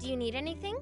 Do you need anything?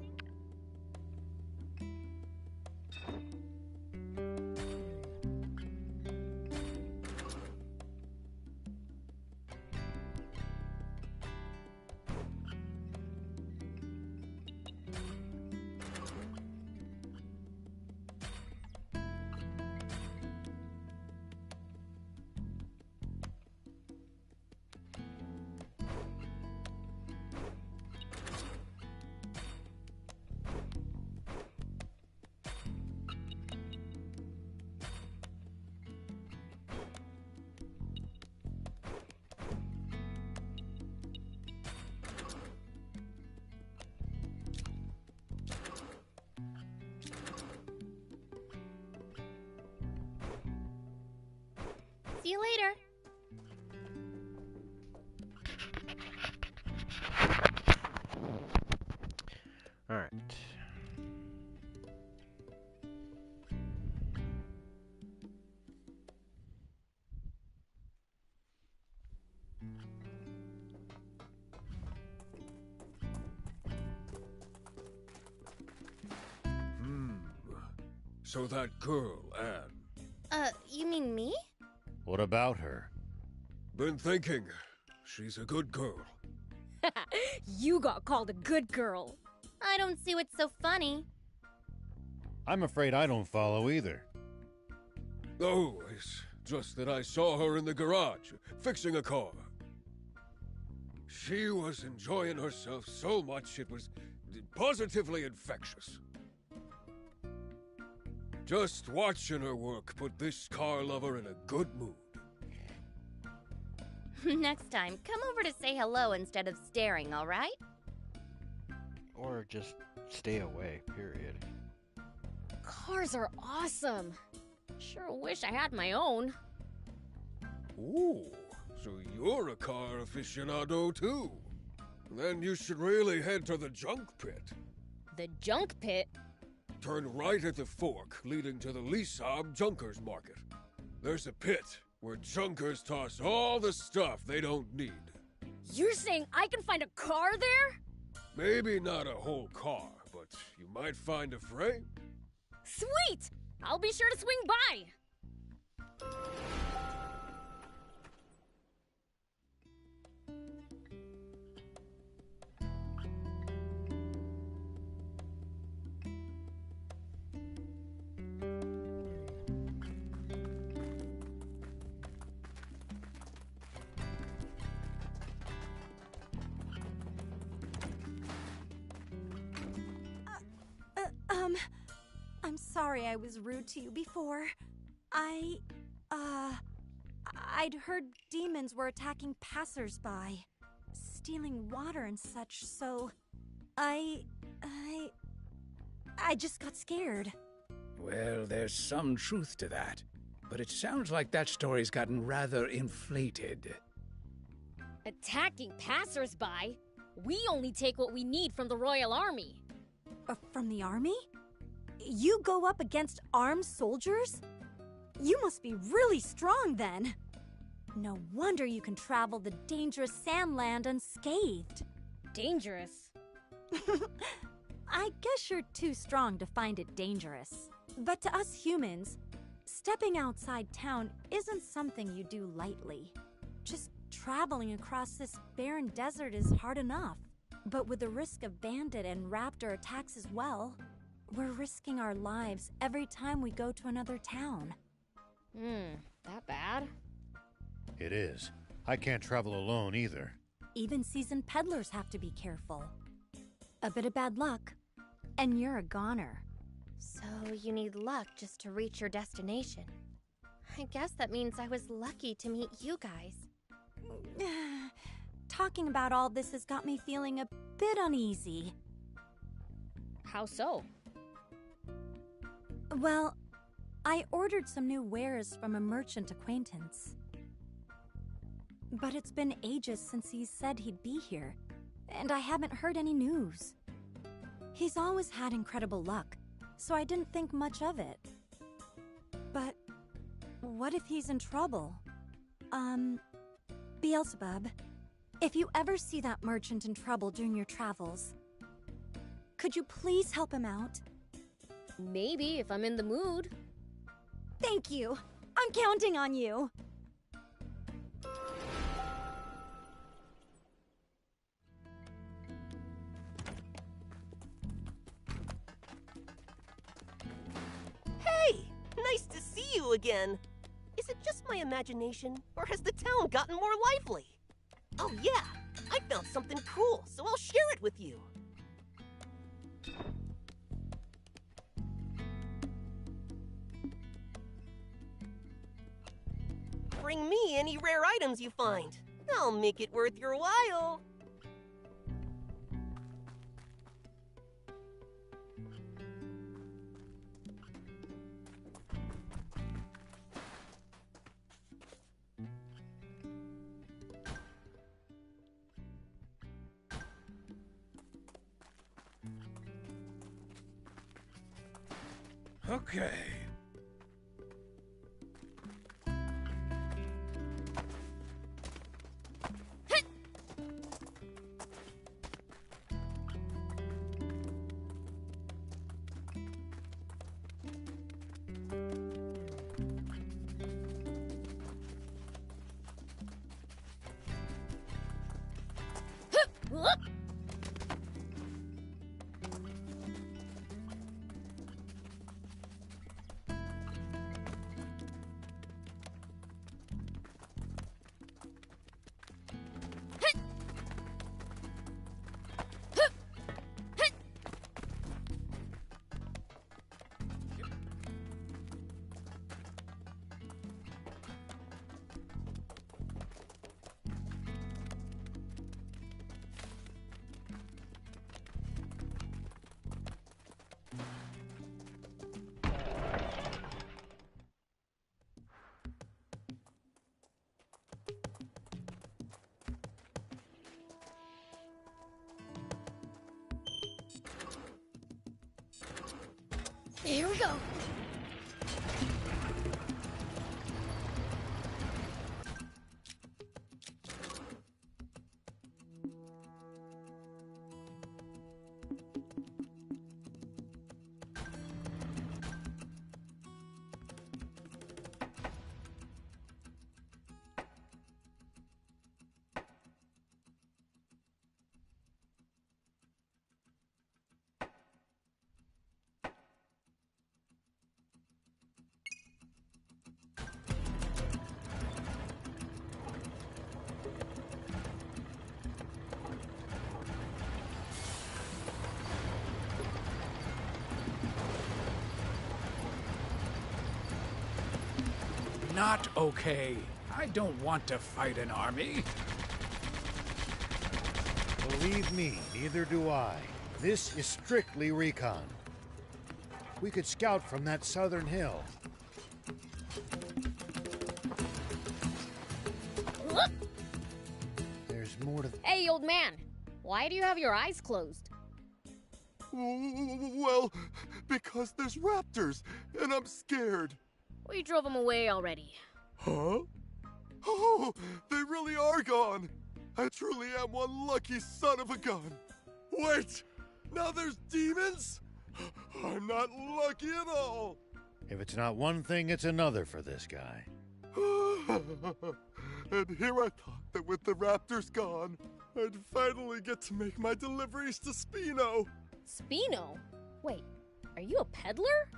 See you later. All right. So that girl, Anne. You mean me? What about her? Been thinking. She's a good girl. You got called a good girl. I don't see what's so funny. I'm afraid I don't follow either. Oh, it's just that I saw her in the garage, fixing a car. She was enjoying herself so much it was positively infectious. Just watching her work put this car lover in a good mood. Next time, come over to say hello instead of staring, alright? Or just stay away, period. Cars are awesome. Sure wish I had my own. Ooh, so you're a car aficionado too. Then you should really head to the junk pit. The junk pit? Turn right at the fork leading to the Lisab Junkers Market. There's a pit where junkers toss all the stuff they don't need. You're saying I can find a car there? Maybe not a whole car, but you might find a frame. Sweet! I'll be sure to swing by. I'm sorry I was rude to you before. I'd heard demons were attacking passersby, stealing water and such, so I just got scared. Well, there's some truth to that, but it sounds like that story's gotten rather inflated. Attacking passersby? We only take what we need from the Royal Army. From the army? You go up against armed soldiers? You must be really strong then. No wonder you can travel the dangerous Sandland unscathed. Dangerous? I guess you're too strong to find it dangerous. But to us humans, stepping outside town isn't something you do lightly. Just traveling across this barren desert is hard enough. But with the risk of bandit and raptor attacks as well, we're risking our lives every time we go to another town. That bad? It is. I can't travel alone either. Even seasoned peddlers have to be careful. A bit of bad luck, and you're a goner. So you need luck just to reach your destination. I guess that means I was lucky to meet you guys. Talking about all this has got me feeling a bit uneasy. How so? Well, I ordered some new wares from a merchant acquaintance. But it's been ages since he said he'd be here, and I haven't heard any news. He's always had incredible luck, so I didn't think much of it. But what if he's in trouble? Beelzebub, if you ever see that merchant in trouble during your travels, Could you please help him out? Maybe if I'm in the mood. Thank you. I'm counting on you. Hey! Nice to see you again. Is it just my imagination, or has the town gotten more lively? Oh yeah, I found something cool, so I'll share it with you. Bring me any rare items you find. I'll make it worth your while. Okay. Here we go. Not okay. I don't want to fight an army. Believe me, neither do I. This is strictly recon. We could scout from that southern hill. There's more to... Hey, old man. Why do you have your eyes closed? Well, because there's raptors, and I'm scared. We drove them away already. Huh? Oh, they really are gone. I truly am one lucky son of a gun. Wait, now there's demons? I'm not lucky at all. If it's not one thing, it's another for this guy. And here I thought that with the raptors gone, I'd finally get to make my deliveries to Spino. Spino? Wait, are you a peddler?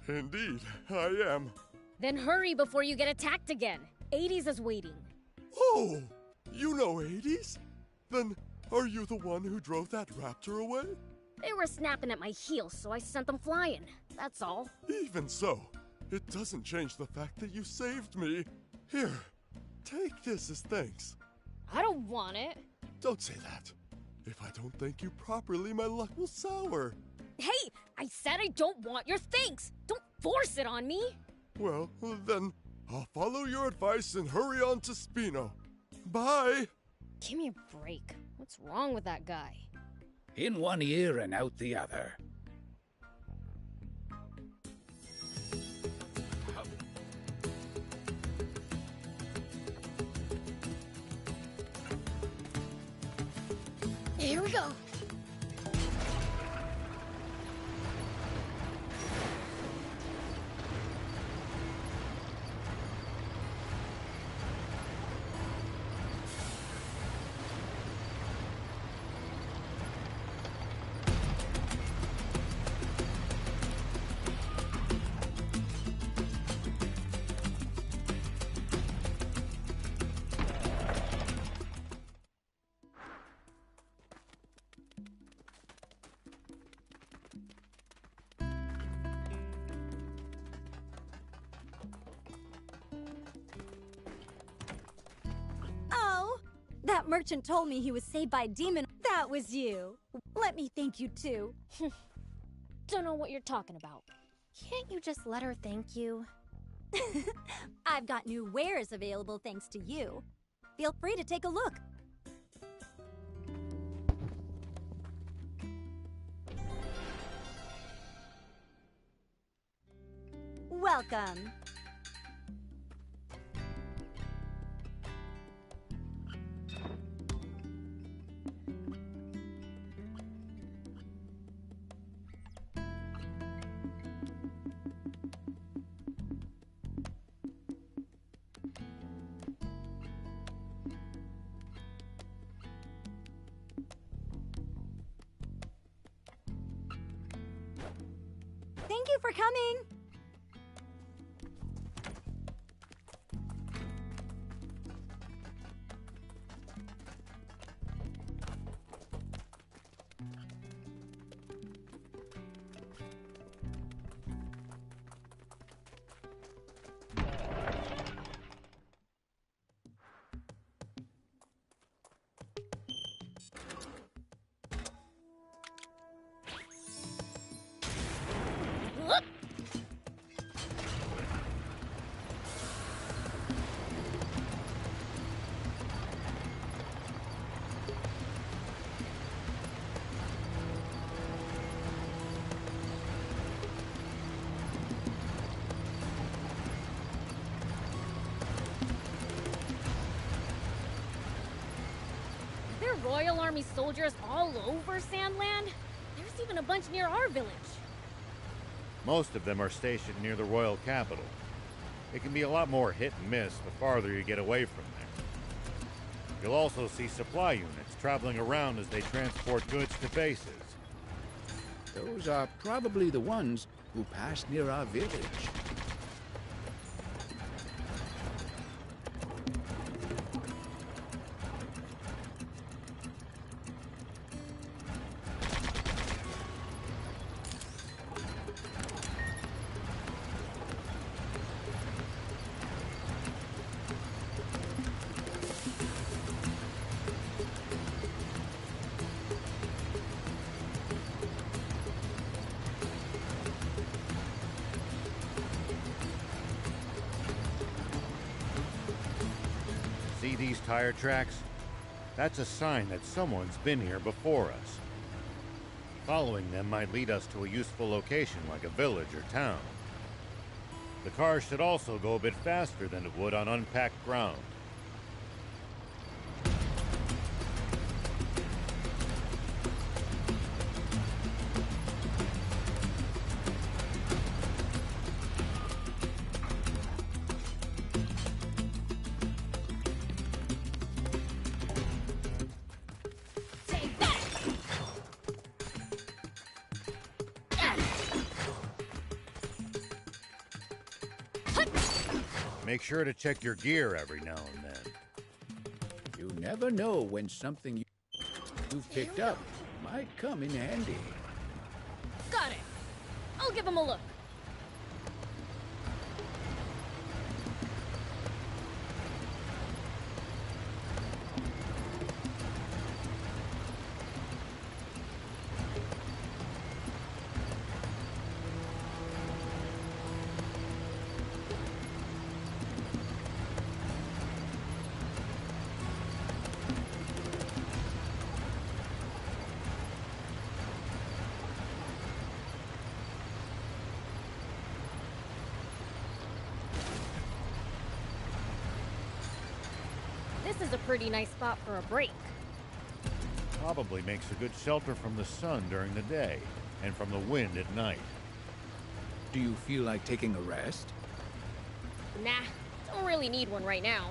Indeed, I am. Then hurry before you get attacked again. 80s is waiting. Oh, you know 80s? Then are you the one who drove that raptor away? They were snapping at my heels, so I sent them flying. That's all. Even so, it doesn't change the fact that you saved me. Here, take this as thanks. I don't want it. Don't say that. If I don't thank you properly, my luck will sour. Hey, I said I don't want your thanks. Don't force it on me. Well, then, I'll follow your advice and hurry on to Spino. Bye! Give me a break. What's wrong with that guy? In one ear and out the other. Here we go. that merchant told me he was saved by a demon, that was you. Let me thank you too. Don't know what you're talking about. Can't you just let her thank you? I've got new wares available thanks to you. Feel free to take a look. Welcome. Thank you for coming. Royal Army soldiers all over Sandland? There's even a bunch near our village. Most of them are stationed near the royal capital. It can be a lot more hit and miss the farther you get away from there. You'll also see supply units traveling around as they transport goods to bases. Those are probably the ones who pass near our village. See these tire tracks? That's a sign that someone's been here before us. Following them might lead us to a useful location like a village or town. The car should also go a bit faster than it would on unpacked ground. Make sure to check your gear every now and then. You never know when something you've picked up might come in handy. Got it. I'll give him a look. This is a pretty nice spot for a break. Probably makes a good shelter from the sun during the day and from the wind at night. Do you feel like taking a rest? Nah, don't really need one right now.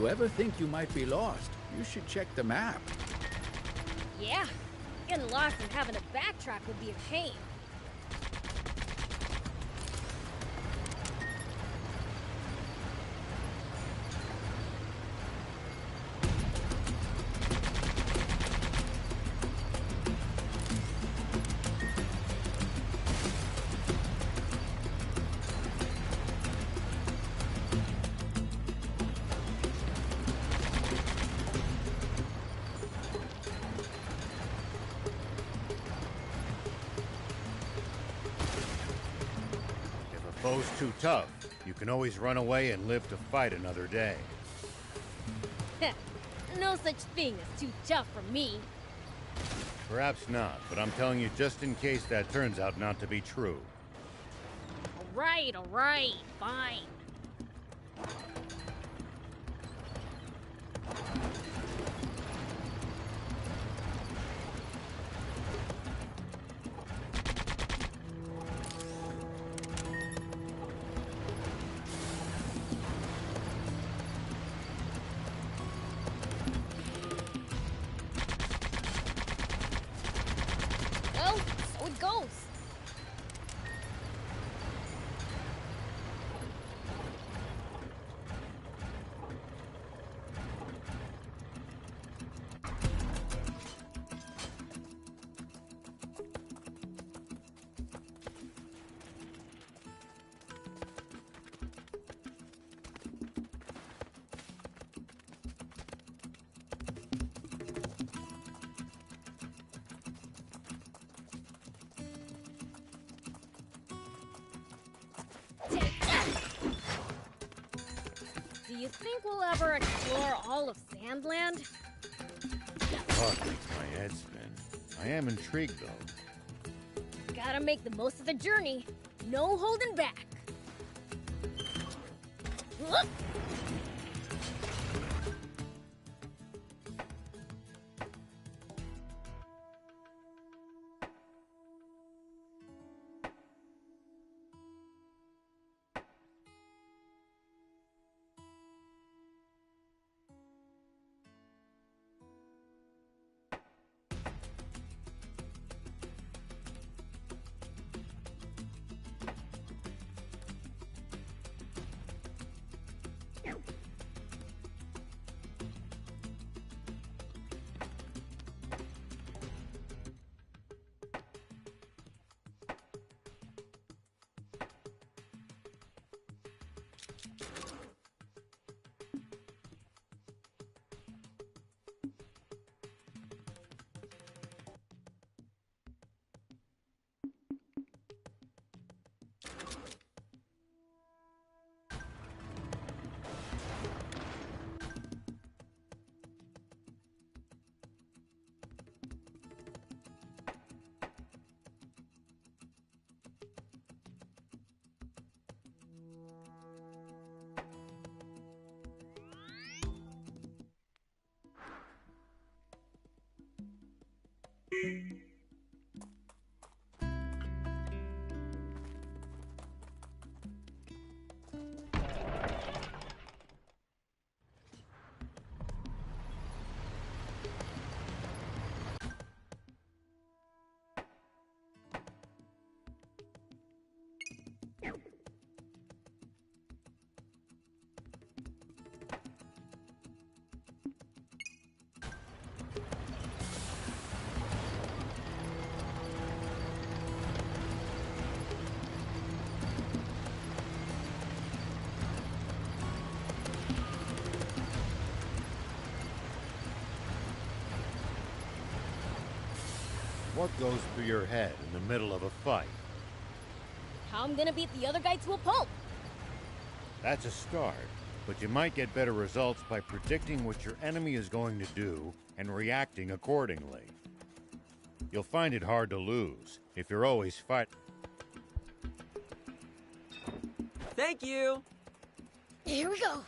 you ever think you might be lost, you should check the map. Yeah, getting lost and having to backtrack would be a pain. Foe's too tough. You can always run away and live to fight another day. No such thing as too tough for me. Perhaps not, but I'm telling you just in case that turns out not to be true. All right, fine. Well, so it goes. Do you think we'll ever explore all of Sandland? Talk makes my head spin. I am intrigued, though. Gotta make the most of the journey. No holding back. Whoop! What goes through your head in the middle of a fight? How I'm gonna beat the other guy to a pulp. That's a start, but you might get better results by predicting what your enemy is going to do and reacting accordingly. You'll find it hard to lose if you're always fighting. Thank you! Here we go.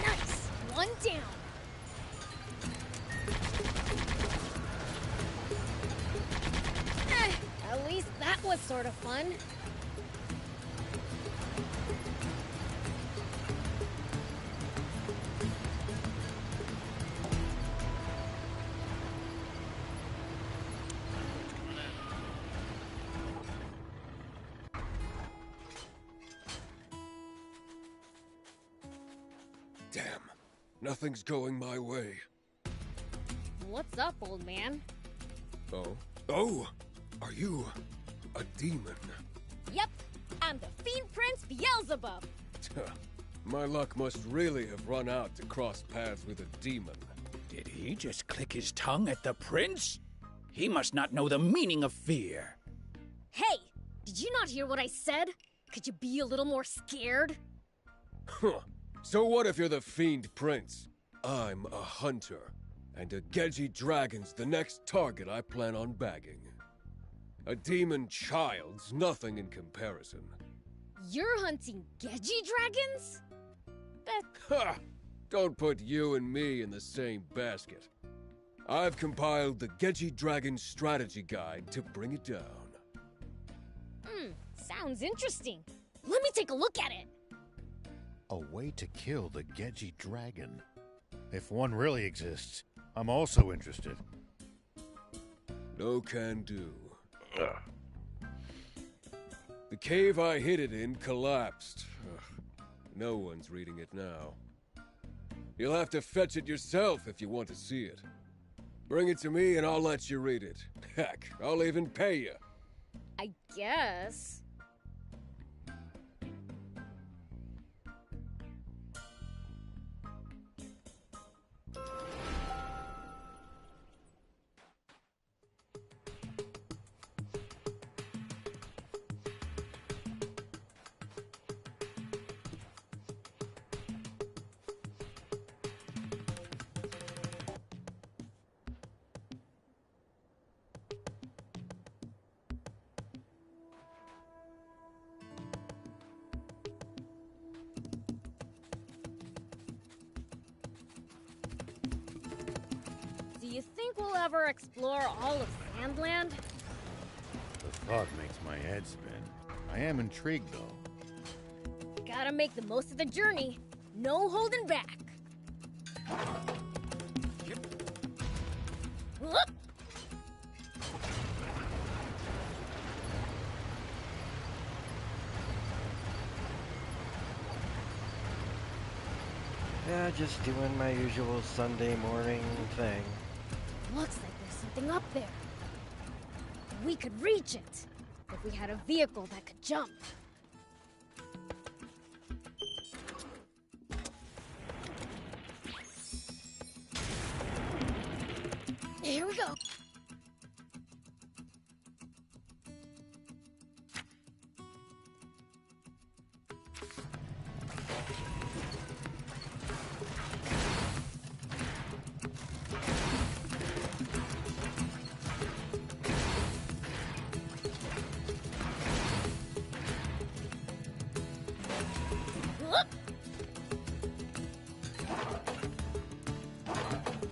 Nice! One down. sort of fun. Damn, nothing's going my way. What's up, old man? Oh? Oh! Are you a demon? Yep, I'm the Fiend Prince Beelzebub. My luck must really have run out to cross paths with a demon. Did he just click his tongue at the prince? He must not know the meaning of fear. Hey, did you not hear what I said? Could you be a little more scared? Huh. So what if you're the Fiend Prince? I'm a hunter, and a Gedgy dragon's the next target I plan on bagging. A demon child's nothing in comparison. You're hunting Gedgy dragons? Ha! Don't put you and me in the same basket. I've compiled the Gedgy Dragon Strategy Guide to bring it down. Sounds interesting. Let me take a look at it. A way to kill the Gedgy dragon. If one really exists, I'm also interested. No can do. The cave I hid it in collapsed. No one's reading it now. You'll have to fetch it yourself if you want to see it. Bring it to me and I'll let you read it. Heck, I'll even pay you. I guess. Do you think we'll ever explore all of Sandland? The thought makes my head spin. I am intrigued, though. Gotta make the most of the journey. No holding back. Whoop! Yeah, just doing my usual Sunday morning thing. Looks like there's something up there. We could reach it if we had a vehicle that could jump. Here we go.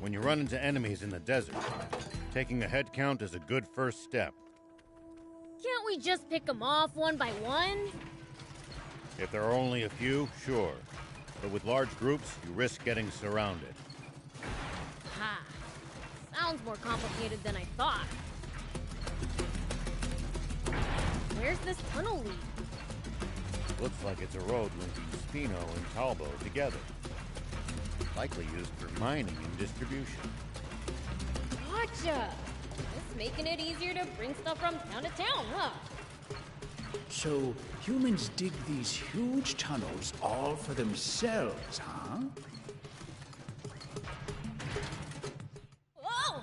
When you run into enemies in the desert, taking a head count is a good first step. Can't we just pick them off one by one? If there are only a few, sure. But with large groups, you risk getting surrounded. Ha! Sounds more complicated than I thought. Where's this tunnel lead? Looks like it's a road linking Spino and Talbo together. Likely used for mining and distribution. Gotcha! It's making it easier to bring stuff from town to town, huh? So, humans dig these huge tunnels all for themselves, huh? Whoa!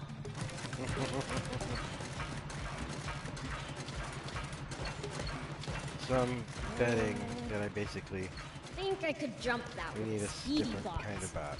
So I'm betting that I basically Think I could jump that we need with a speedy different bots. kind of bot.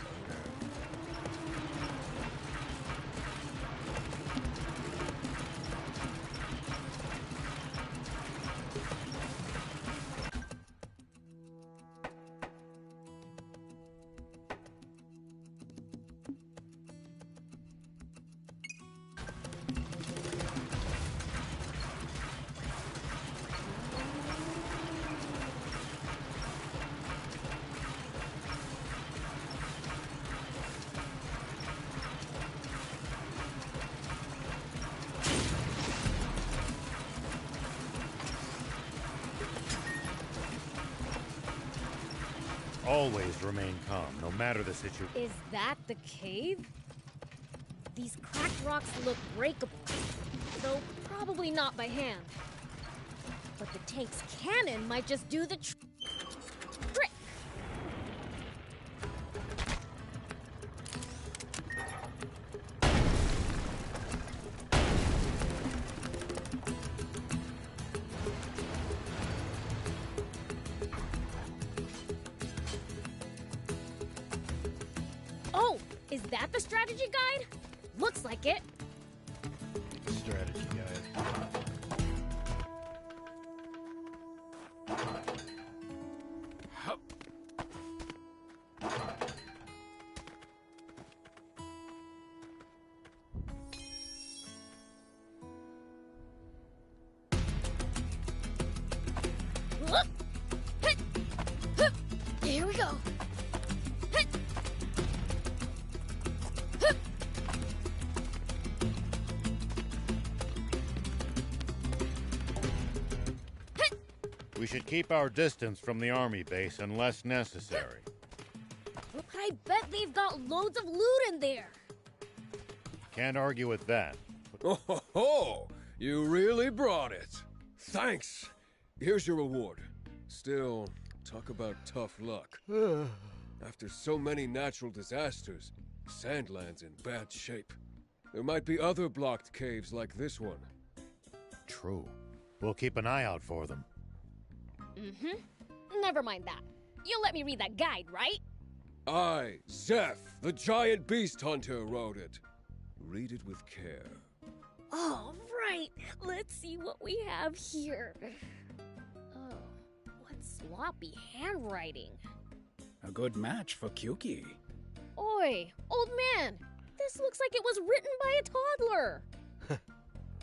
Always remain calm, no matter the situation. Is that the cave? These cracked rocks look breakable, though probably not by hand. But the tank's cannon might just do the trick. Oh, is that the strategy guide? Looks like it. Strategy guide. Here we go. We should keep our distance from the army base unless necessary. But I bet they've got loads of loot in there. Can't argue with that. Oh, ho, ho! You really brought it. Thanks. Here's your reward. Still, talk about tough luck. After so many natural disasters, Sandland's in bad shape. There might be other blocked caves like this one. True. We'll keep an eye out for them. Never mind that. You'll let me read that guide, right? I, Zeph, the giant beast hunter, wrote it. Read it with care. All right. Let's see what we have here. Oh, what sloppy handwriting. A good match for Kyuki. Oi, old man. This looks like it was written by a toddler.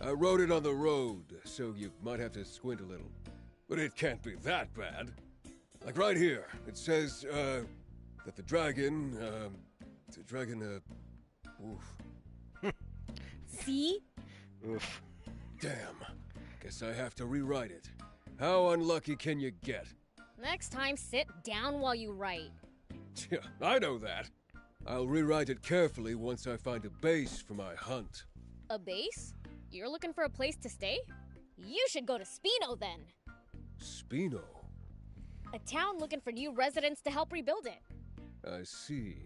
I wrote it on the road, so you might have to squint a little. But it can't be that bad. Like right here, it says, that the dragon, oof. See? Oof. Damn. Guess I have to rewrite it. How unlucky can you get? Next time, sit down while you write. Yeah, I know that. I'll rewrite it carefully once I find a base for my hunt. A base? You're looking for a place to stay? You should go to Spino then. Spino? A town looking for new residents to help rebuild it. I see.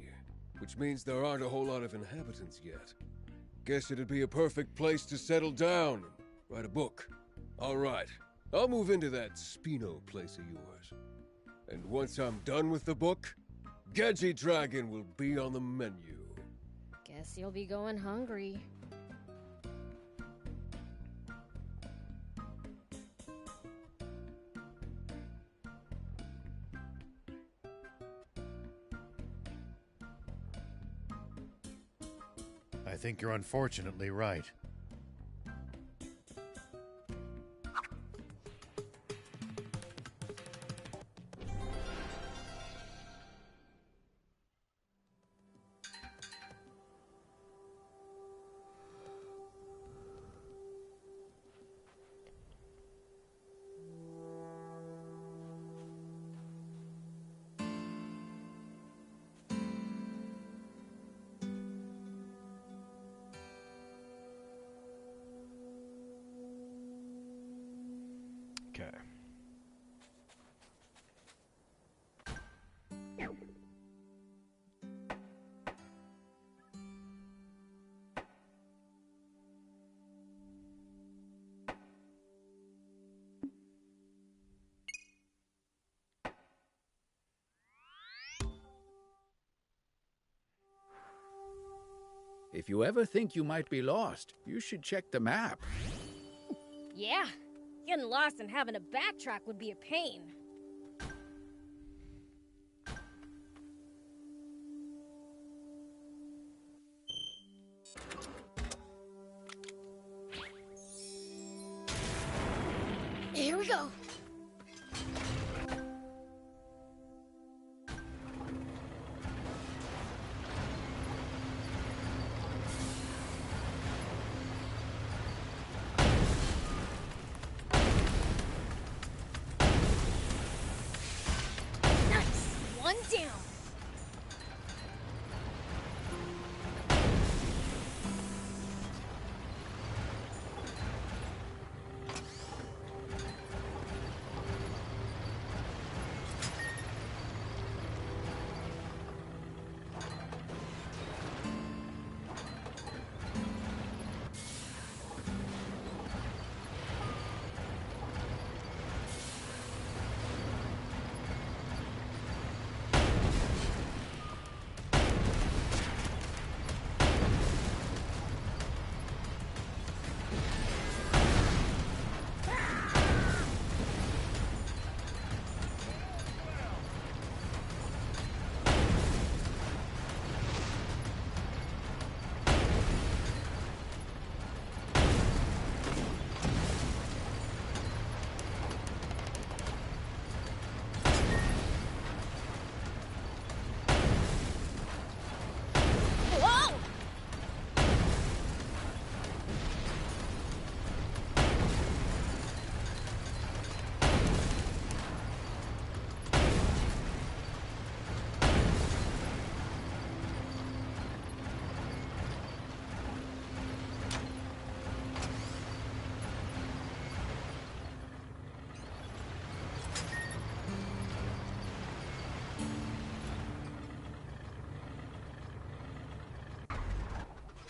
Which means there aren't a whole lot of inhabitants yet. Guess it'd be a perfect place to settle down and write a book. All right, I'll move into that Spino place of yours. And once I'm done with the book, Gedgy Dragon will be on the menu. Guess you'll be going hungry. I think you're unfortunately right. Okay. If you ever think you might be lost, you should check the map. Yeah, getting lost and having to backtrack would be a pain. Here we go. Nice! One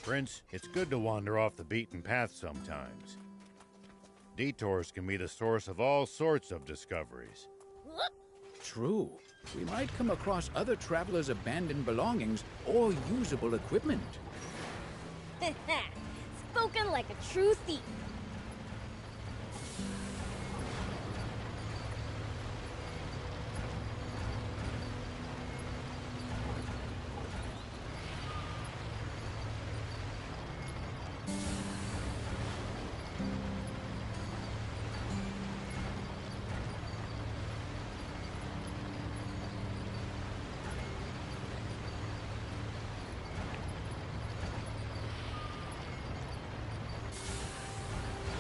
Prince, it's good to wander off the beaten path sometimes. Detours can be the source of all sorts of discoveries. True. We might come across other travelers' abandoned belongings or usable equipment. Spoken like a true thief.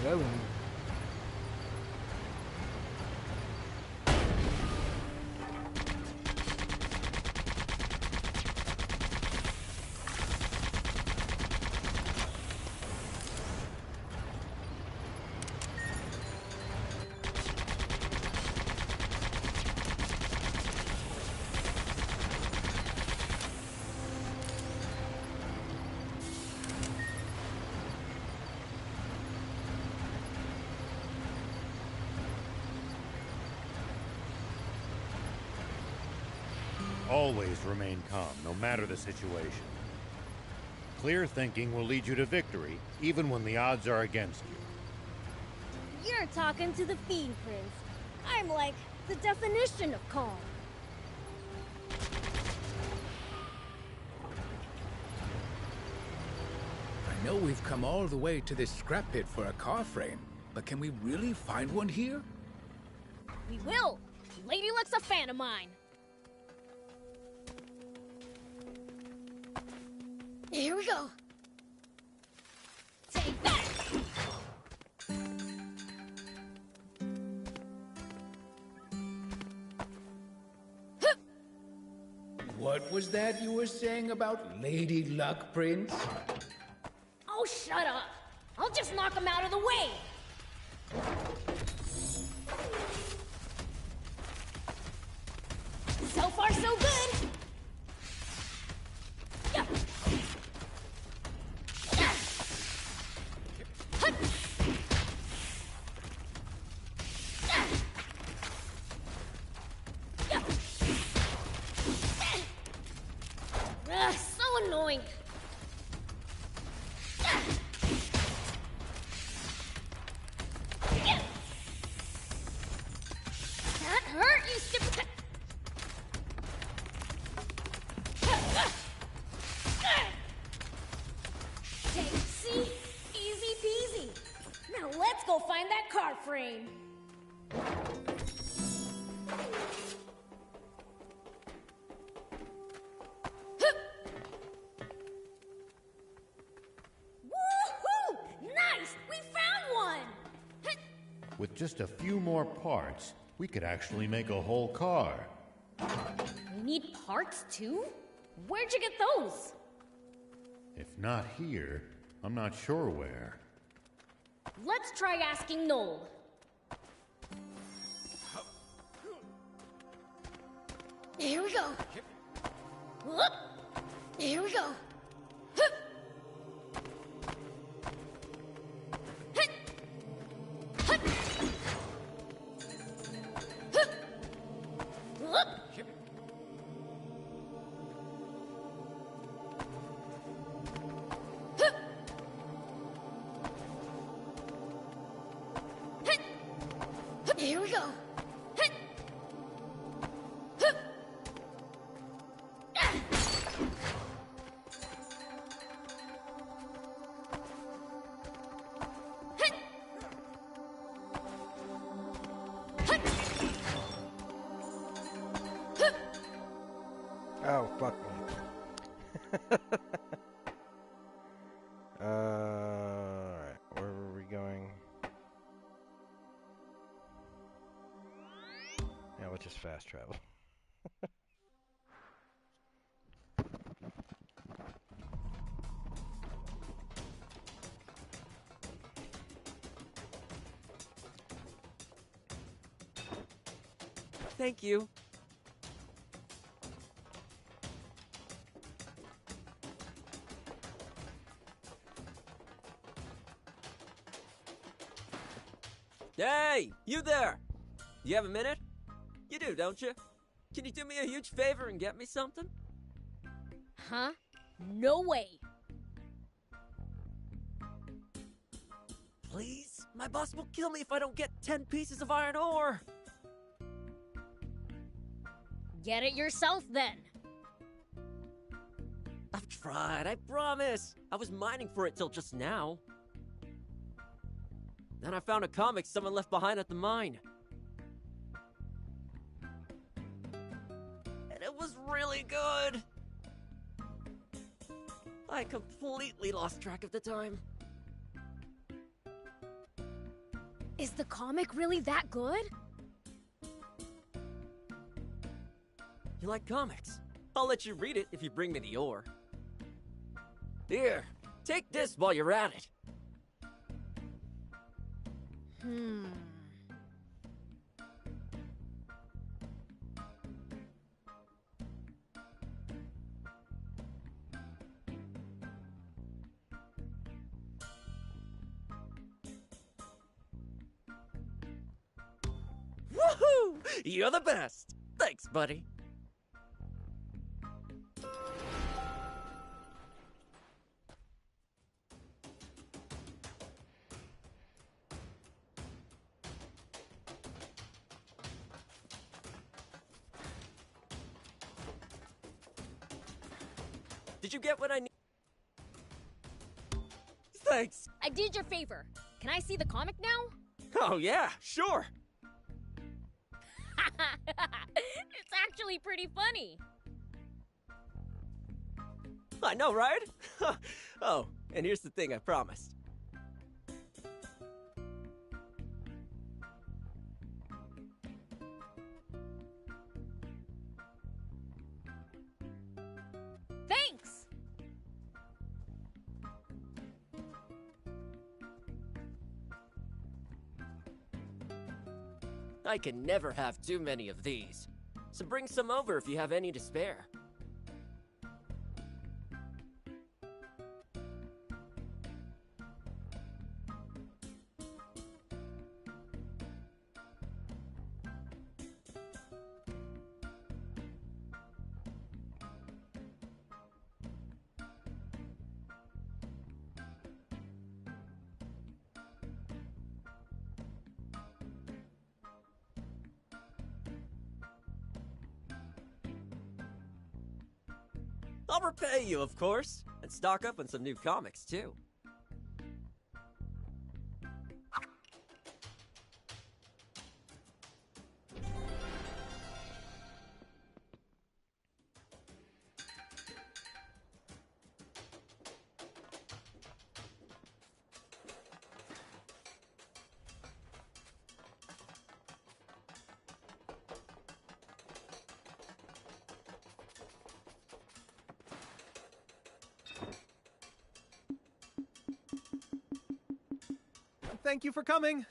Hello. Always remain calm, no matter the situation. Clear thinking will lead you to victory, even when the odds are against you. You're talking to the Fiend Prince. I'm like the definition of calm. I know we've come all the way to this scrap pit for a car frame, but can we really find one here? We will! Lady Luck's a fan of mine. Here we go. Take that! What was that you were saying about Lady Luck, Prince? Oh, shut up! I'll just knock him out of the way! So far, so good! Yeah. Yeah. Hut. Yeah. Yeah. So annoying. Yeah. That hurt, you stupid. See? Easy peasy. Now let's go find that car frame. Woohoo! Nice! We found one! With just a few more parts, we could actually make a whole car. We need parts too? Where'd you get those? If not here, I'm not sure where. Let's try asking Noel. Here we go. Whoop. Here we go. Hup. Hit. Hut. Hup. Whoop. Hup. Hit. Hup. Here we go. Hit. Hup. Ah. Hit. Hut. Hup. Oh, fuck me. Alright, where were we going? Yeah, let's just fast travel. Thank you. Hey, you there! You have a minute? You do, don't you? Can you do me a huge favor and get me something? Huh? No way. Please? My boss will kill me if I don't get 10 pieces of iron ore! Get it yourself then. I've tried, I promise! I was mining for it till just now. Then I found a comic someone left behind at the mine. And it was really good! I completely lost track of the time. Is the comic really that good? You like comics? I'll let you read it if you bring me the ore. Here, take this while you're at it. Woohoo! You're the best! Thanks, buddy. Did you get what I need? Thanks! I did your favor. Can I see the comic now? Oh yeah, sure! It's actually pretty funny. I know, right? Oh, and here's the thing I promised. Thanks! I can never have too many of these. So bring some over if you have any to spare. I'll repay you, of course, and stock up on some new comics, too. Thank you for coming.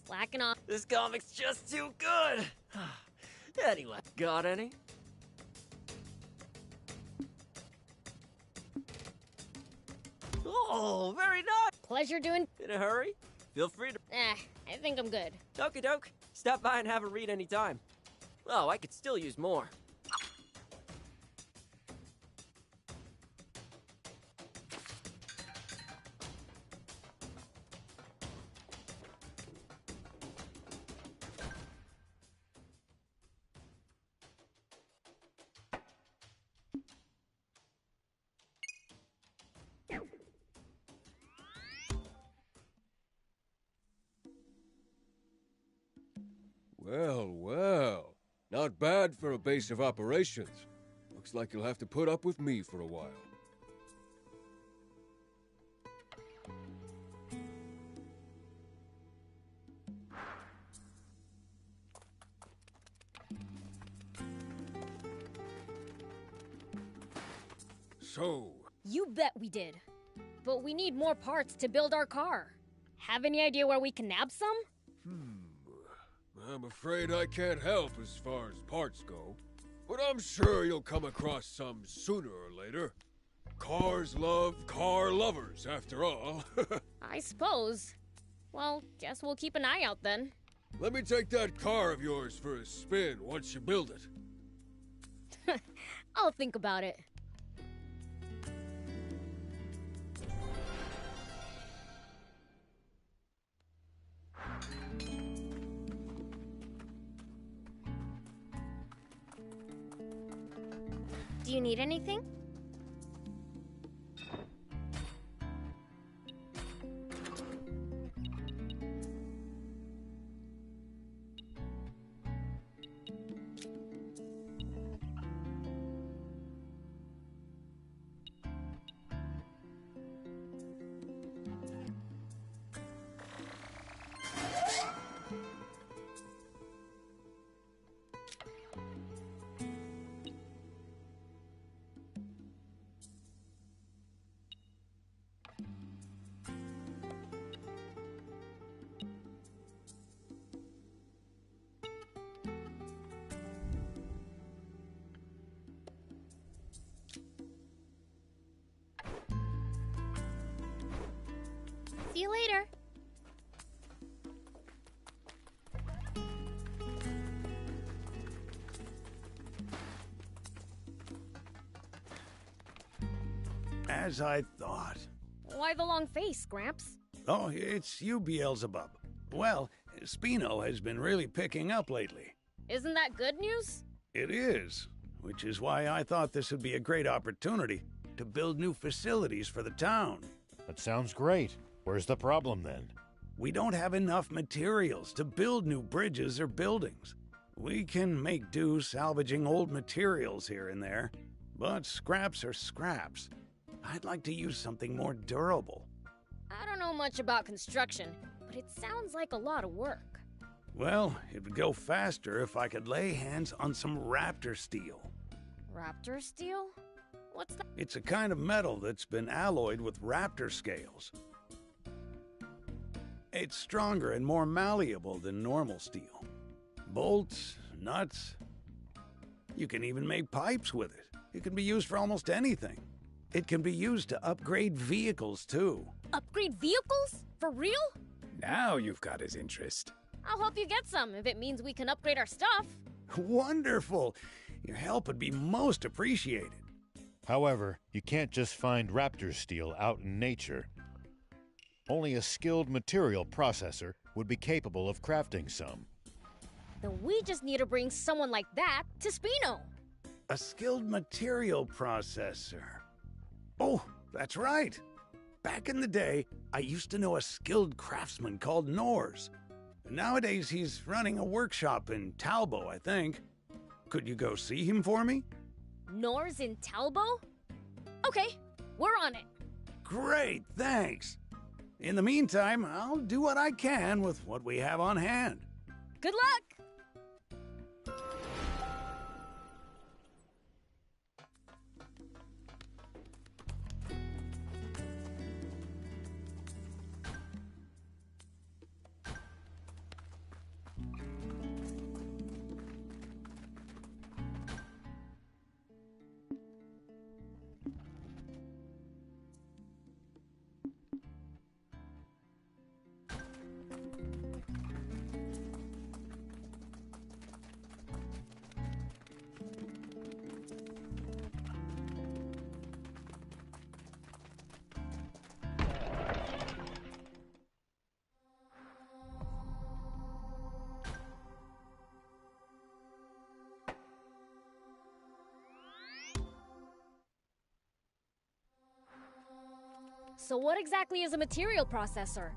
Slacking off. This comic's just too good! Anyway, got any? Oh, very nice! Pleasure doing. In a hurry? Feel free to... I think I'm good. Okie doke. Stop by and have a read anytime. Oh, I could still use more. Well, well. Not bad for a base of operations. Looks like you'll have to put up with me for a while. So... You bet we did. But we need more parts to build our car. Have any idea where we can nab some? I'm afraid I can't help as far as parts go. But I'm sure you'll come across some sooner or later. Cars love car lovers, after all. I suppose. Well, guess we'll keep an eye out then. Let me take that car of yours for a spin once you build it. I'll think about it. Do you need anything? See you later. As I thought. Why the long face, Gramps? Oh, it's you, Beelzebub. Well, Spino has been really picking up lately. Isn't that good news? It is, which is why I thought this would be a great opportunity to build new facilities for the town. That sounds great. Where's the problem then? We don't have enough materials to build new bridges or buildings. We can make do salvaging old materials here and there, but scraps are scraps. I'd like to use something more durable. I don't know much about construction, but it sounds like a lot of work. Well, it would go faster if I could lay hands on some raptor steel. Raptor steel? What's that? It's a kind of metal that's been alloyed with raptor scales. It's stronger and more malleable than normal steel. Bolts, nuts. You can even make pipes with it. It can be used for almost anything. It can be used to upgrade vehicles, too. Upgrade vehicles? For real? Now you've got his interest. I'll help you get some if it means we can upgrade our stuff. Wonderful! Your help would be most appreciated. However, you can't just find raptor steel out in nature. Only a skilled material processor would be capable of crafting some. Then we just need to bring someone like that to Spino. A skilled material processor. Oh, that's right. Back in the day, I used to know a skilled craftsman called Nors. Nowadays, he's running a workshop in Talbo, I think. Could you go see him for me? Nors in Talbo? Okay, we're on it. Great, thanks. In the meantime, I'll do what I can with what we have on hand. Good luck! So what exactly is a material processor?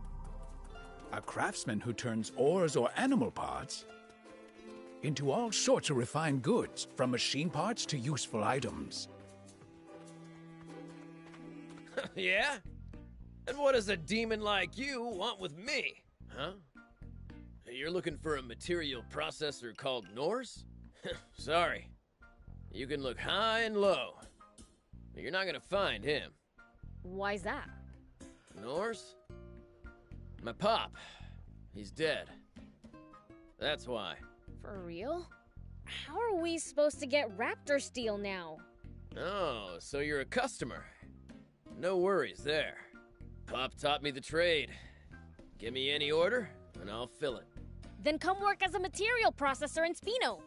A craftsman who turns ores or animal parts into all sorts of refined goods, from machine parts to useful items. Yeah? And what does a demon like you want with me? Huh? You're looking for a material processor called Norse? Sorry. You can look high and low. You're not gonna find him. Why's that? Norse? My pop. He's dead. That's why. For real? How are we supposed to get raptor steel now? Oh, so you're a customer. No worries there. Pop taught me the trade. Give me any order, and I'll fill it. Then come work as a material processor in Spino.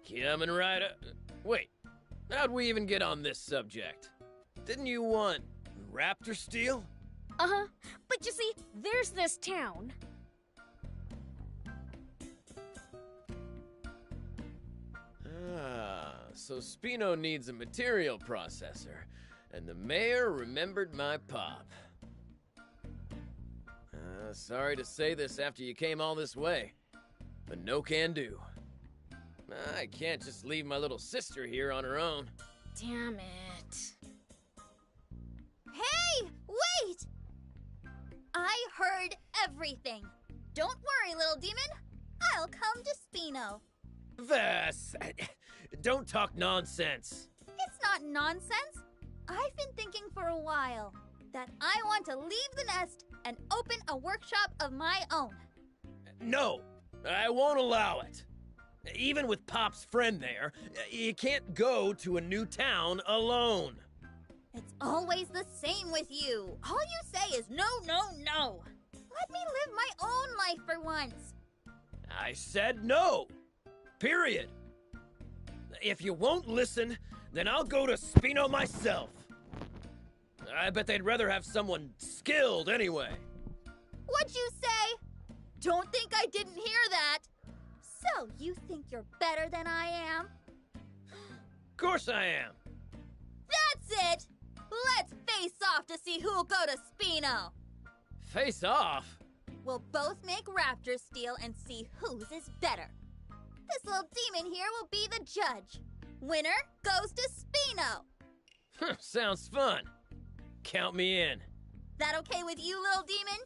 Coming right up. Wait, how'd we even get on this subject? Didn't you want raptor steel? Uh-huh, but you see, there's this town. Ah, so Spino needs a material processor, and the mayor remembered my pop. Sorry to say this after you came all this way, but no can do. I can't just leave my little sister here on her own. Damn it. Hey, wait! I heard everything. Don't worry, little demon. I'll come to Spino. Vess! Don't talk nonsense. It's not nonsense. I've been thinking for a while that I want to leave the nest and open a workshop of my own. No, I won't allow it. Even with Pop's friend there, you can't go to a new town alone. It's always the same with you. All you say is no, no, no. Let me live my own life for once. I said no. Period. If you won't listen, then I'll go to Spino myself. I bet they'd rather have someone skilled anyway. What'd you say? Don't think I didn't hear that. So, you think you're better than I am? Of course I am. That's it! Let's face off to see who'll go to Spino. Face off? We'll both make raptor steel and see whose is better. This little demon here will be the judge. Winner goes to Spino. Sounds fun. Count me in. That okay with you, little demon?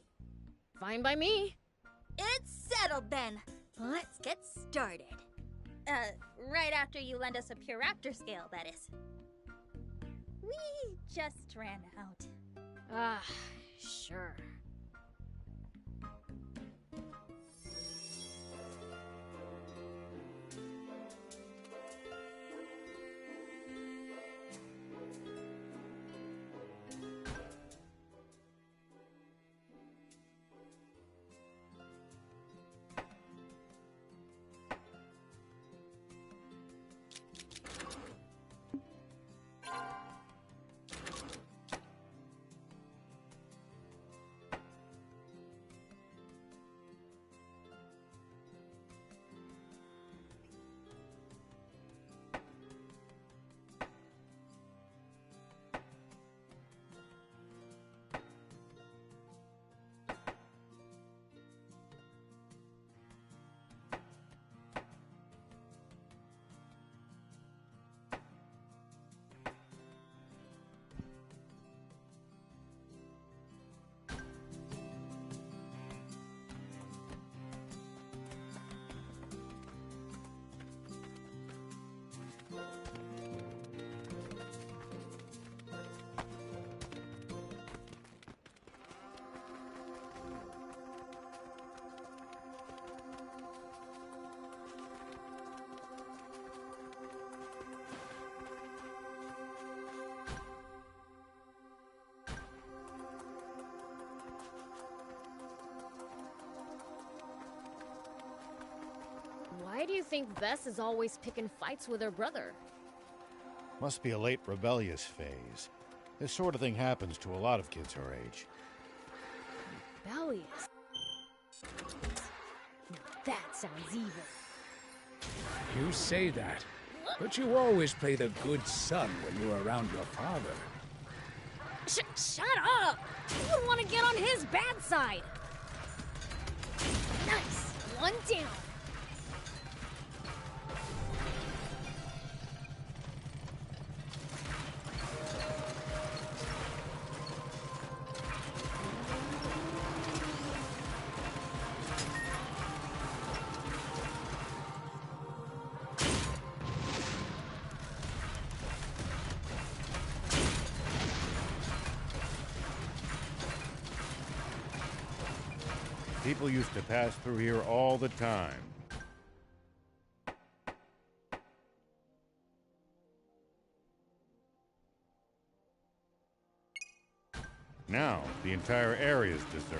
Fine by me. It's settled then. Let's get started. Right after you lend us a pure raptor scale, that is. We just ran out. Ah, sure. Why do you think Vess is always picking fights with her brother? Must be a late rebellious phase. This sort of thing happens to a lot of kids her age. Rebellious? Now that sounds evil. You say that, but you always play the good son when you're around your father. Shut up! You wouldn't want to get on his bad side. Nice! One down. People used to pass through here all the time. Now, the entire area is deserted.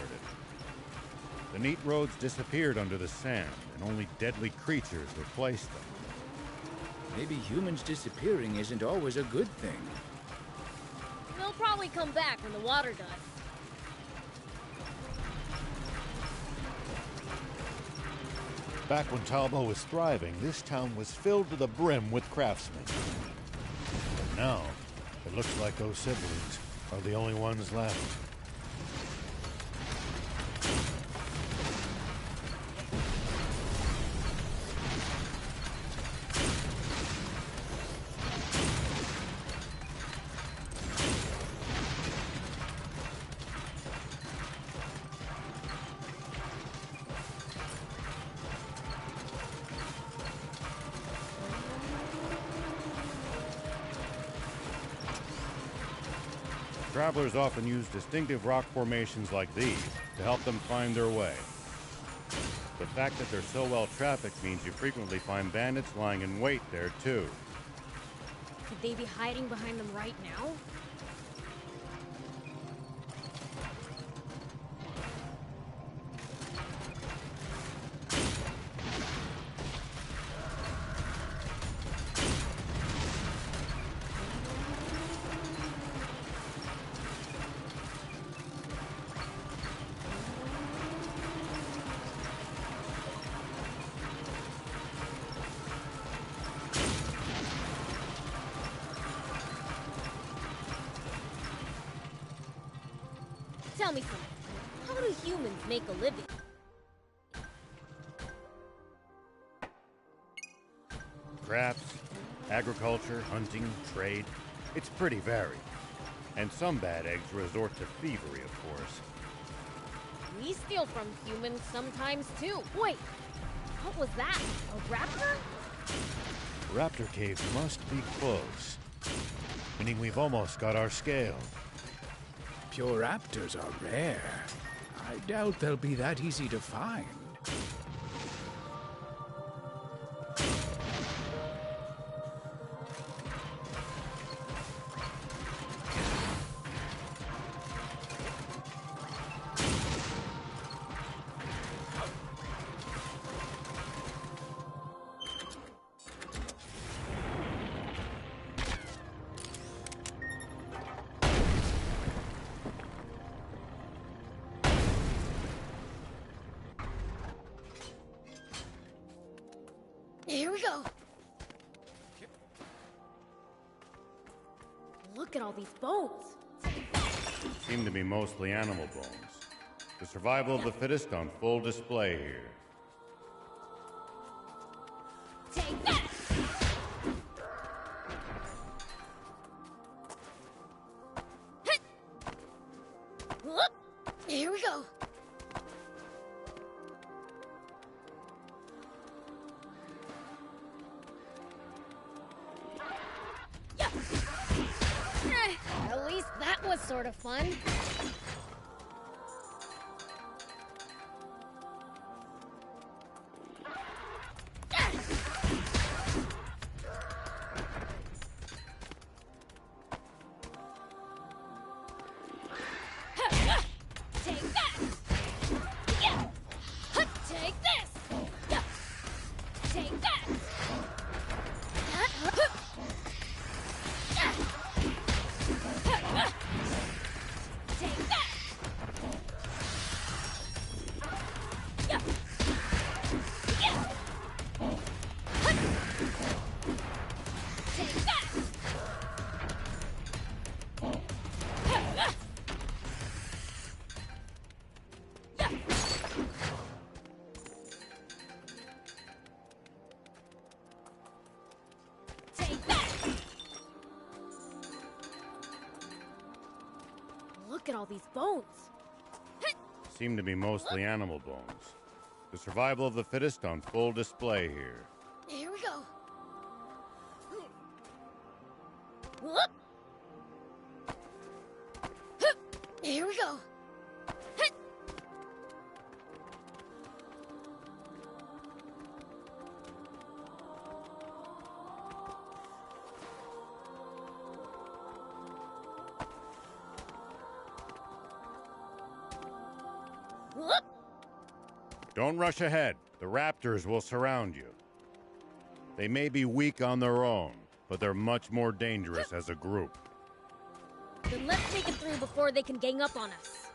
The neat roads disappeared under the sand, and only deadly creatures replaced them. Maybe humans disappearing isn't always a good thing. They'll probably come back when the water does. Back when Talbot was thriving, this town was filled to the brim with craftsmen. But now, it looks like those siblings are the only ones left. Travelers often use distinctive rock formations like these to help them find their way. The fact that they're so well trafficked means you frequently find bandits lying in wait there too. Could they be hiding behind them right now? Tell me something. How do humans make a living? Crafts, agriculture, hunting, trade. It's pretty varied. And some bad eggs resort to thievery, of course. We steal from humans sometimes too. Wait, what was that? A raptor? Raptor caves must be close. Meaning we've almost got our scale. Pure raptors are rare. I doubt they'll be that easy to find. Here we go. Look at all these bones. Seem to be mostly animal bones. The survival of the fittest on full display here. Take that! Whoop. Here we go. At least that was sort of fun. Take that! Yeah! Take this! Yeah! Take that! Take that! Yeah! Yeah! Take that! Take that! Look at all these bones. Seem to be mostly animal bones. The survival of the fittest on full display here. Here we go. Whoop. Here we go. Don't rush ahead. The raptors will surround you. They may be weak on their own, but they're much more dangerous as a group. Then let's make it through before they can gang up on us.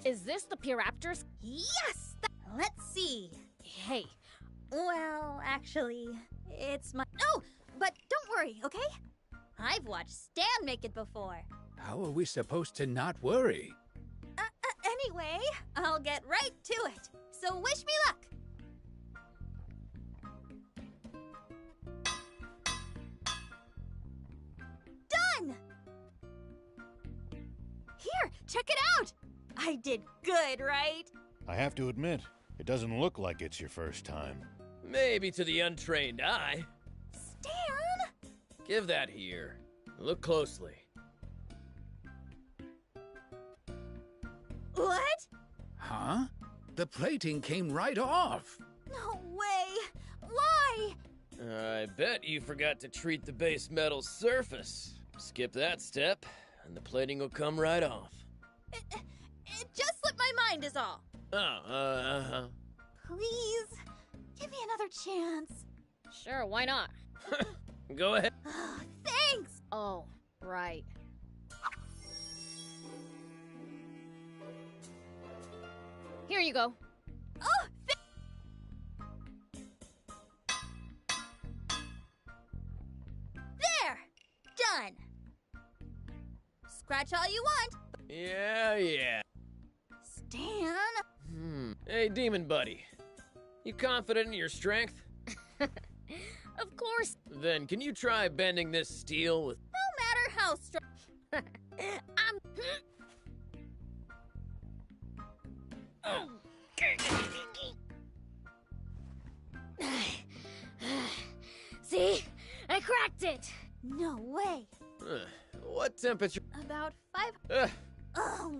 Is this the Puraptors? Yes! Let's see. Hey. Well, actually, it's my... Oh! But don't worry, okay? I've watched Stan make it before. How are we supposed to not worry? Anyway, I'll get right to it. So wish me luck. Done! Here, check it out! I did good, right? I have to admit, it doesn't look like it's your first time. Maybe to the untrained eye. Stan? Give that here. Look closely. What? Huh? The plating came right off. No way! Why? I bet you forgot to treat the base metal surface. Skip that step, and the plating will come right off. It just slipped my mind is all. Oh, Please, give me another chance. Sure, why not? Go ahead. Thanks! Oh, right. Here you go. Oh, there! Done. Scratch all you want. Yeah. Stan? Hey, demon buddy. You confident in your strength? Of course. Then can you try bending this steel with... No matter how strong... See? I cracked it! No way. What temperature? About 5...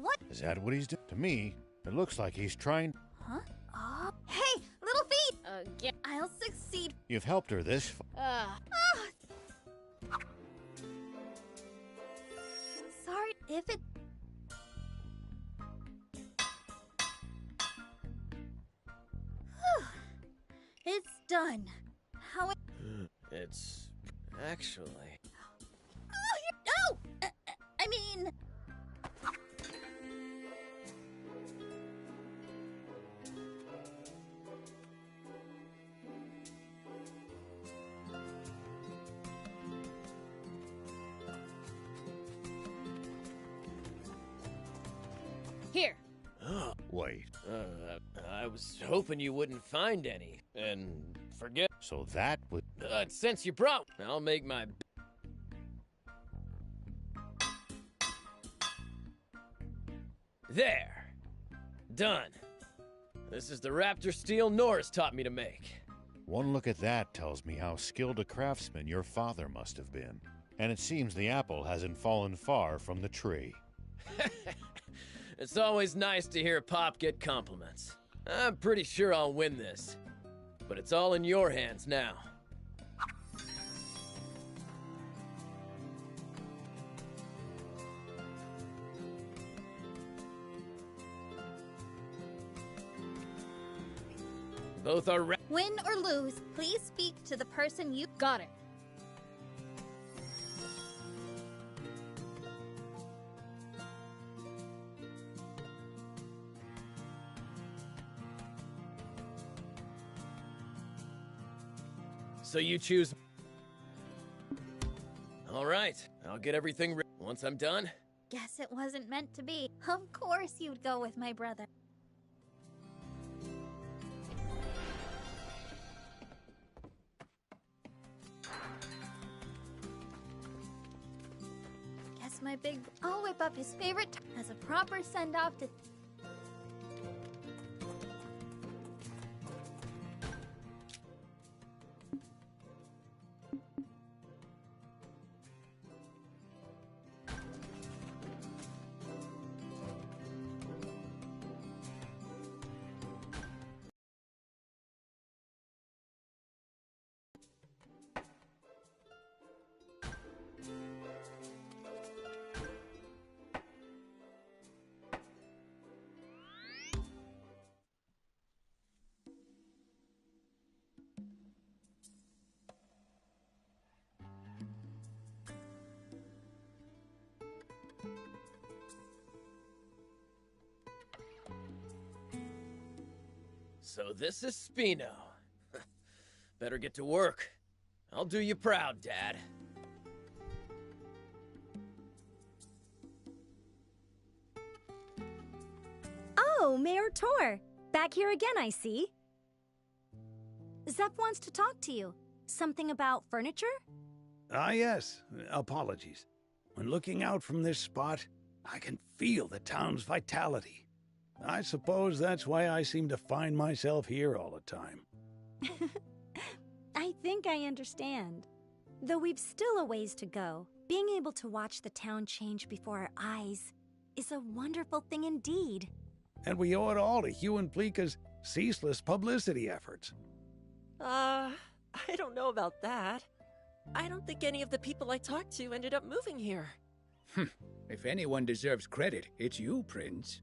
what? Is that what he's doing? To me, it looks like he's trying... Huh? Oh. Hey, little feet! Again. I'll succeed. You've helped her this Sorry if it... It's done. How it... It's... actually... Oh! I mean... Here. Wait. I was hoping you wouldn't find any. And forget... So that would... since you brought... I'll make my... There. Done. This is the raptor steel Norris taught me to make. One look at that tells me how skilled a craftsman your father must have been. And it seems the apple hasn't fallen far from the tree. It's always nice to hear Pop get compliments. I'm pretty sure I'll win this. But it's all in your hands now. Both are Win or lose, please speak to the person you... Got it. So you choose... All right, I'll get everything ready. Once I'm done... Guess it wasn't meant to be. Of course you'd go with my brother. Guess my big... I'll whip up his favorite as a proper send-off to... So this is Spino. Better get to work. I'll do you proud, Dad. Oh, Mayor Tor. Back here again, I see. Zeph wants to talk to you. Something about furniture? Ah, yes. Apologies. When looking out from this spot, I can feel the town's vitality. I suppose that's why I seem to find myself here all the time. I think I understand. Though we've still a ways to go, being able to watch the town change before our eyes is a wonderful thing indeed. And we owe it all to Hugh and Pleeka's ceaseless publicity efforts. I don't know about that. I don't think any of the people I talked to ended up moving here. If anyone deserves credit, it's you, Prince.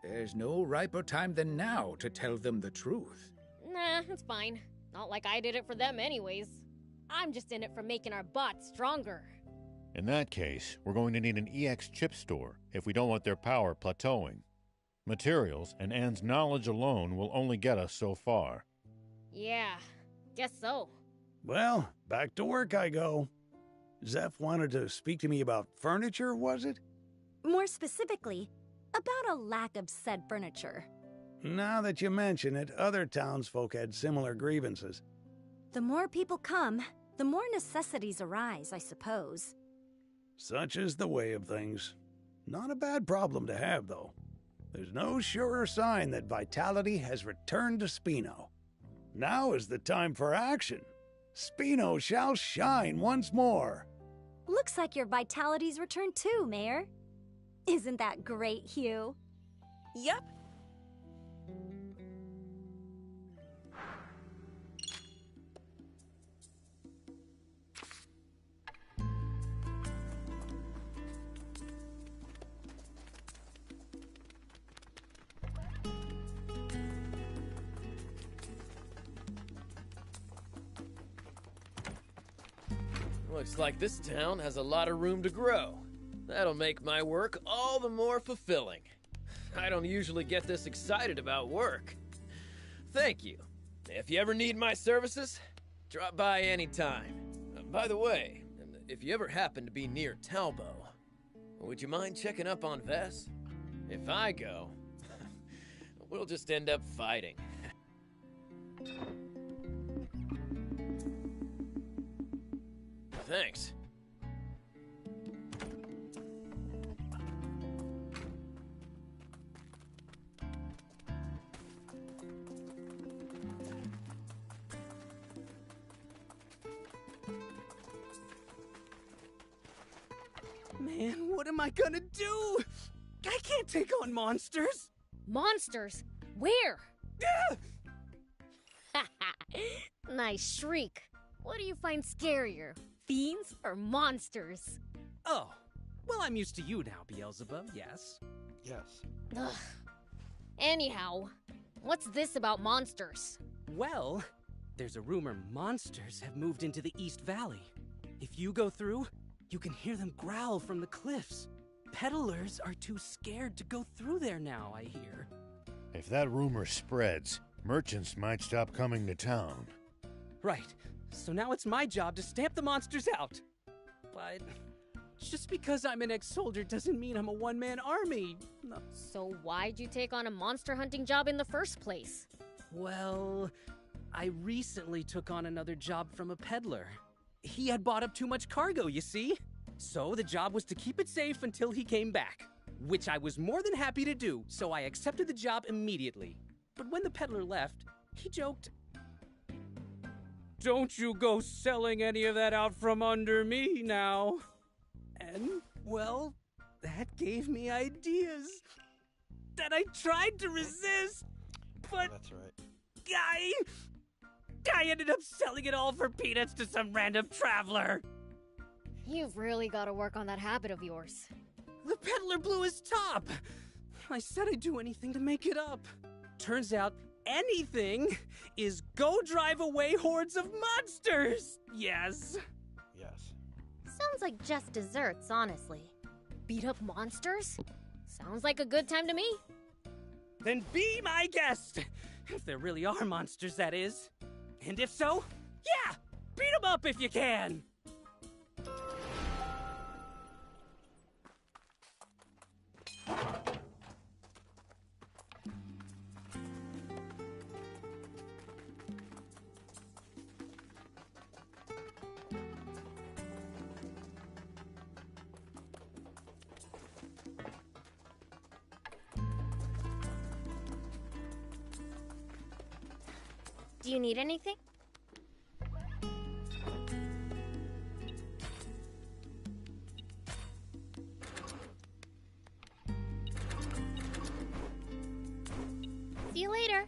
There's no riper time than now to tell them the truth. Nah, it's fine. Not like I did it for them anyways. I'm just in it for making our bots stronger. In that case, we're going to need an EX chip store if we don't want their power plateauing. Materials and Anne's knowledge alone will only get us so far. Yeah, guess so. Well, back to work I go. Zeph wanted to speak to me about furniture, was it? More specifically, about a lack of said furniture. Now that you mention it, other townsfolk had similar grievances. The more people come, the more necessities arise, I suppose. Such is the way of things. Not a bad problem to have, though. There's no surer sign that vitality has returned to Spino. Now is the time for action. Spino shall shine once more. Looks like your vitality's returned too, Mayor. Isn't that great, Hugh? Yep. Looks like this town has a lot of room to grow. That'll make my work all the more fulfilling. I don't usually get this excited about work. Thank you. If you ever need my services, drop by anytime. By the way, if you ever happen to be near Talbo, would you mind checking up on Vess? If I go, we'll just end up fighting. Thanks. Man, what am I gonna do? I can't take on monsters! Monsters? Where? Nice shriek. What do you find scarier? Fiends or monsters? Oh, well, I'm used to you now, Beelzebub, yes? Yes. Ugh. Anyhow, what's this about monsters? Well, there's a rumor monsters have moved into the East Valley. If you go through, you can hear them growl from the cliffs. Peddlers are too scared to go through there now, I hear. If that rumor spreads, merchants might stop coming to town. Right. So now it's my job to stamp the monsters out. But just because I'm an ex-soldier doesn't mean I'm a one-man army. No. So why'd you take on a monster hunting job in the first place? Well, I recently took on another job from a peddler. He had bought up too much cargo, you see? So the job was to keep it safe until he came back, which I was more than happy to do, so I accepted the job immediately. But when the peddler left, he joked, "Don't you go selling any of that out from under me now." And, well, that gave me ideas that I tried to resist, but That's right. I ended up selling it all for peanuts to some random traveler. You've really got to work on that habit of yours. The peddler blew his top. I said I'd do anything to make it up. Turns out anything is go drive away hordes of monsters. Yes. Yes. Sounds like just desserts, honestly. Beat up monsters? Sounds like a good time to me. Then be my guest. If there really are monsters, that is. And if so, yeah! Beat them up if you can! Do you need anything? See you later.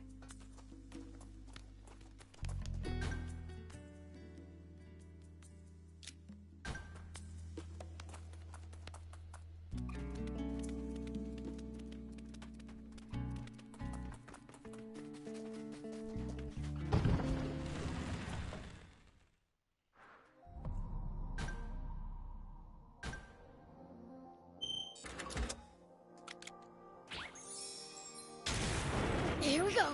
Here we go.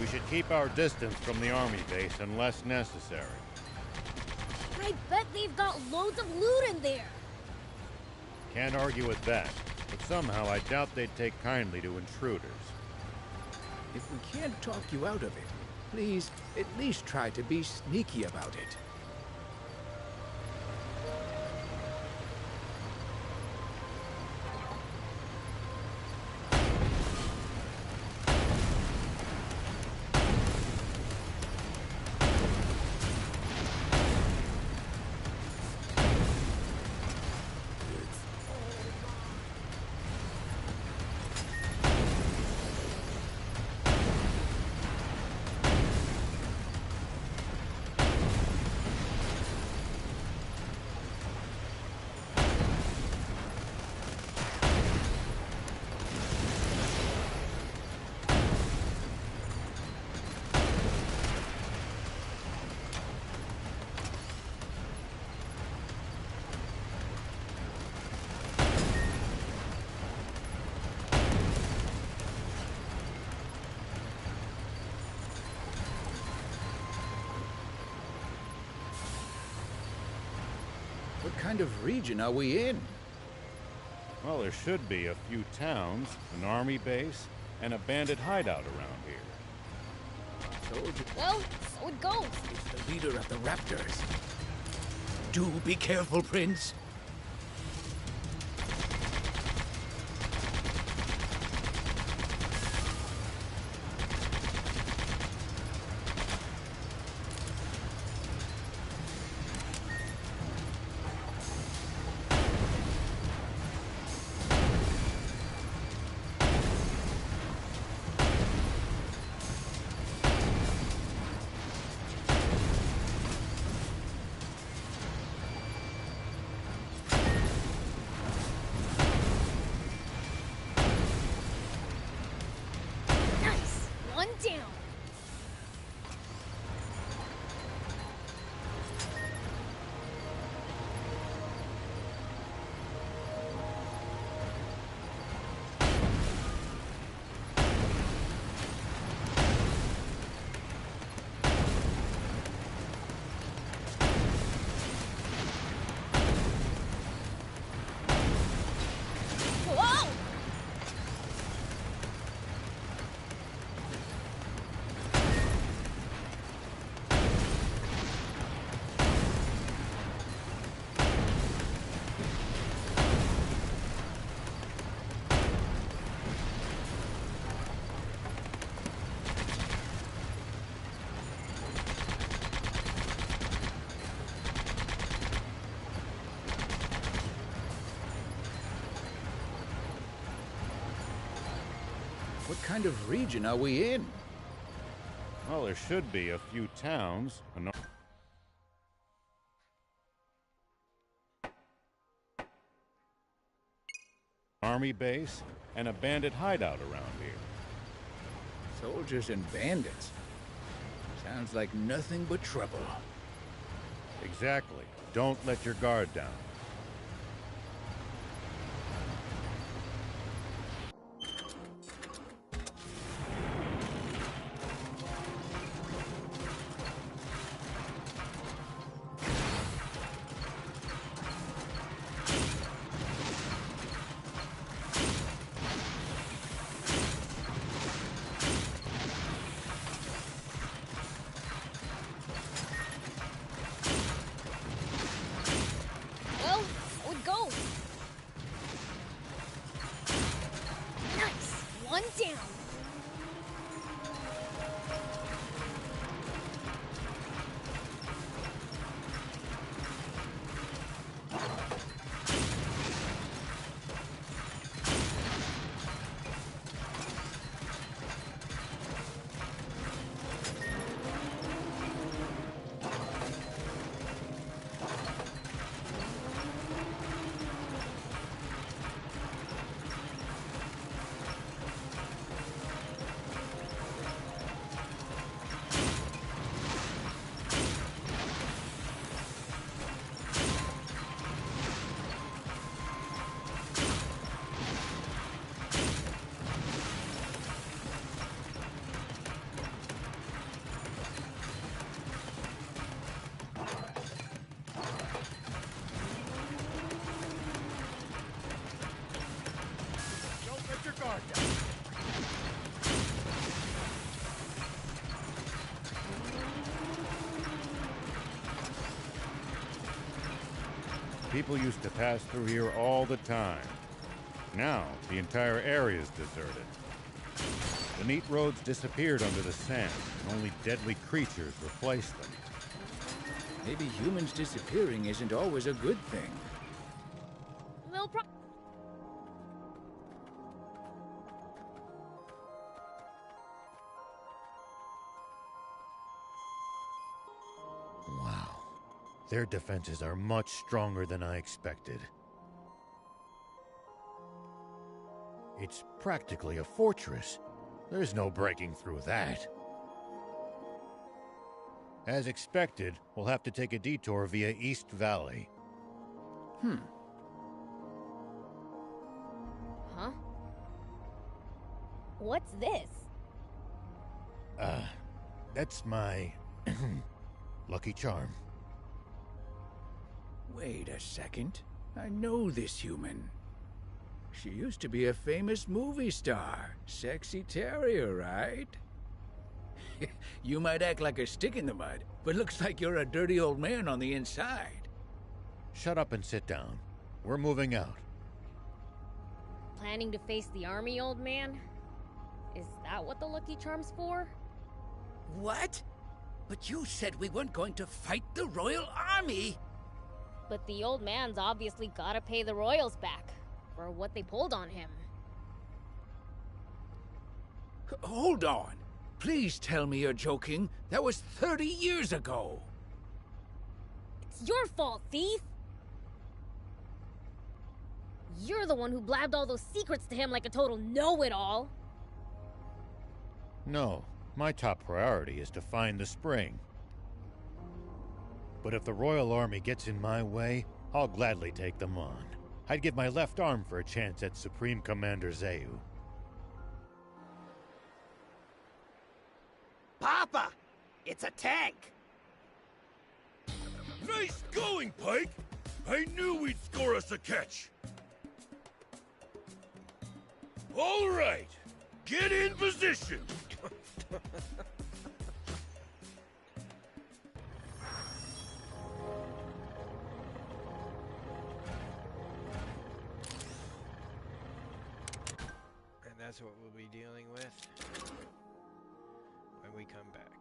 We should keep our distance from the army base unless necessary. I bet they've got loads of loot in there. Can't argue with that, but somehow I doubt they'd take kindly to intruders. If we can't talk you out of it, please at least try to be sneaky about it. What kind of region are we in? Well, there should be a few towns, an army base, and a bandit hideout around here. Well, so it goes. It's the leader of the Raptors. Do be careful, Prince. What kind of region are we in? Well, there should be a few towns. Army base and a bandit hideout around here. Soldiers and bandits. Sounds like nothing but trouble. Exactly. Don't let your guard down. Well, so it goes. Nice! One down. Don't let your guard down. People used to pass through here all the time. Now, the entire area is deserted. The neat roads disappeared under the sand, and only deadly creatures replaced them. Maybe humans disappearing isn't always a good thing. They'll pro- Wow. Their defenses are much stronger than I expected. It's practically a fortress. There's no breaking through that. As expected, we'll have to take a detour via East Valley. Huh? What's this? That's my lucky charm. Wait a second. I know this human. She used to be a famous movie star. Sexy Terrier, right? You might act like a stick in the mud, but looks like you're a dirty old man on the inside. Shut up and sit down. We're moving out. Planning to face the army, old man? Is that what the Lucky Charm's for? What? But you said we weren't going to fight the Royal Army! But the old man's obviously gotta pay the royals back for what they pulled on him. Hold on. Please tell me you're joking. That was 30 years ago. It's your fault, thief! You're the one who blabbed all those secrets to him like a total know-it-all. No, my top priority is to find the spring. But if the Royal Army gets in my way, I'll gladly take them on. I'd give my left arm for a chance at Supreme Commander Zeu. Papa! It's a tank! Nice going, Pike! I knew we'd score us a catch! All right, get in position! And that's what we'll be dealing with when we come back.